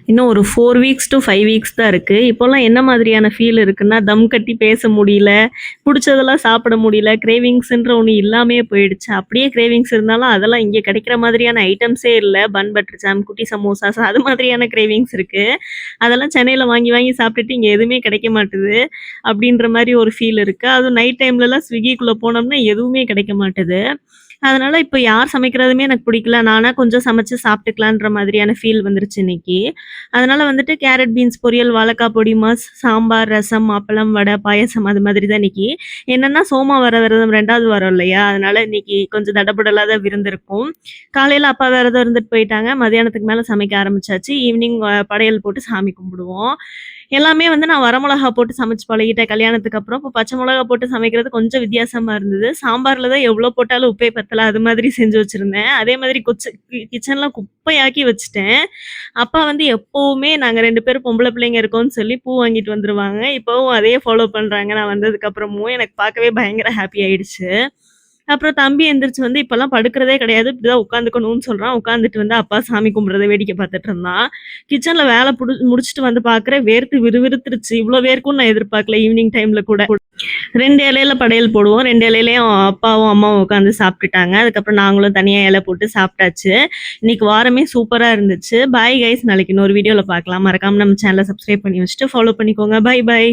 இன்னும் ஒரு 4 weeks to 5 weeks தான் இருக்குது. இப்போல்லாம் என்ன மாதிரியான ஃபீல் இருக்குன்னா, தம் கட்டி பேச முடியல, பிடிச்சதெல்லாம் சாப்பிட முடியல, கிரேவிங்ஸ்ன்ற ஒன்று இல்லாமே போயிடுச்சு. அப்படியே கிரேவிங்ஸ் இருந்தாலும் அதெல்லாம் இங்கே கிடைக்கிற மாதிரியான ஐட்டம்ஸே இல்லை. பன் பட்டர் ஜாம், குட்டி சமோசாஸ் அது மாதிரியான கிரேவிங்ஸ் இருக்குது. அதெல்லாம் சென்னையில் வாங்கி வாங்கி சாப்பிட்டுட்டு இங்கே எதுவுமே கிடைக்க மாட்டுது அப்படின்ற மாதிரி ஒரு ஃபீல் இருக்குது. அதுவும் நைட் டைம்லலாம் ஸ்விக்கிக்குள்ளே போனோம்னா எதுவுமே கிடைக்க மாட்டுது. அதனால இப்ப யார் சமைக்கிறதுமே எனக்கு பிடிக்கல. நானா கொஞ்சம் சமைச்சு சாப்பிட்டுக்கலான்ற மாதிரியான ஃபீல் வந்துருச்சு இன்னைக்கு. அதனால வந்துட்டு கேரட் பீன்ஸ் பொரியல், வாழைக்காய் பொடி மாஸ், சாம்பார், ரசம், அப்பளம், வடை, பாயாசம் அது மாதிரி தான் இன்னைக்கு. என்னன்னா சோமா வர விரதம் 2வது வாரம் இல்லையா? அதனால இன்னைக்கு கொஞ்சம் தடபுடலா தான் விருந்து இருக்கும். காலையில அப்பா விரதம் இருந்துட்டு போயிட்டாங்க. மதியானத்துக்கு மேல சமைக்க ஆரம்பிச்சாச்சு. ஈவினிங் படையல் போட்டு சாமி கும்பிடுவோம். எல்லாமே வந்து நான் வரமிளகா போட்டு சமைச்சு பழகிட்டேன் கல்யாணத்துக்கு அப்புறம். இப்போ பச்சை மிளகா போட்டு சமைக்கிறது கொஞ்சம் வித்தியாசமா இருந்தது. சாம்பார்ல தான் எவ்வளோ போட்டாலும் உப்பே பத்தல. அது மாதிரி செஞ்சு வச்சிருந்தேன். அதே மாதிரி கிச்சன்லாம் குப்பையாக்கி வச்சுட்டேன். அப்பா வந்து எப்பவுமே நாங்க 2 பேரும் பொம்பள பிள்ளைங்க இருக்கோம்னு சொல்லி பூ வாங்கிட்டு வந்துருவாங்க. இப்பவும் அதே ஃபாலோ பண்றாங்க. நான் வந்ததுக்கு அப்புறமும் எனக்கு பார்க்கவே பயங்கர ஹாப்பி ஆயிடுச்சு. அப்புறம் தம்பி எந்திரிச்சு வந்து இப்பல்லாம் படுக்கிறதே கிடையாது. இப்படிதான் உட்காந்துக்கணும்னு சொல்றான். உட்காந்துட்டு வந்து அப்பா சாமி கும்பிடுறத வேடிக்கை பார்த்துட்டு இருந்தான். கிச்சன்ல வேலை முடிச்சுட்டு வந்து பார்க்குறேன். வேர்த்து விறுவிறுத்துருச்சு. இவ்வளோ வேர்க்கும்னு நான் எதிர்பார்க்கல ஈவினிங் டைம்ல கூட. 2 இலையில படையல் போடுவோம். 2 இலையிலயும் அப்பாவும் அம்மாவும் உட்காந்து சாப்பிட்டுட்டாங்க. அதுக்கப்புறம் நாங்களும் தனியா இலை போட்டு சாப்பிட்டாச்சு. இன்னைக்கு வாரமே சூப்பரா இருந்துச்சு. Bye guys. நாளைக்கு இன்னொரு வீடியோல பார்க்கலாம். மறக்காம நம்ம சேனலை சப்ஸ்கிரைப் பண்ணி வச்சுட்டு ஃபாலோ பண்ணிக்கோங்க. By by.